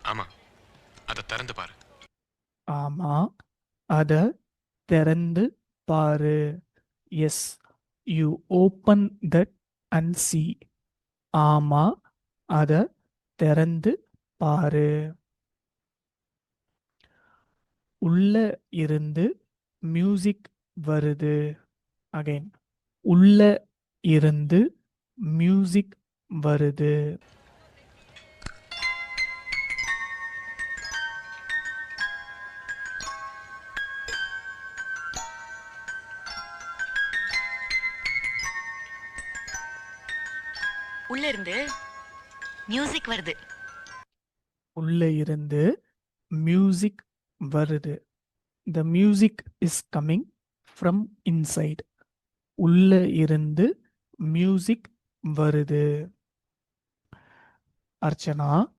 ஆமா, அதை திறந்து பாரு. ஆமா, அத திறந்து பாரு. Yes, you open that and see. ஆமா, அத திறந்து பாரு. உள்ள இருந்து மியூசிக் வருது. அகைன், உள்ள இருந்து மியூசிக் வருது. உள்ள இருந்து மியூசிக் வருது. உள்ள இருந்து மியூசிக் வருது. The music is coming from inside. உள்ள இருந்து மியூசிக் வருது. அர்ச்சனா,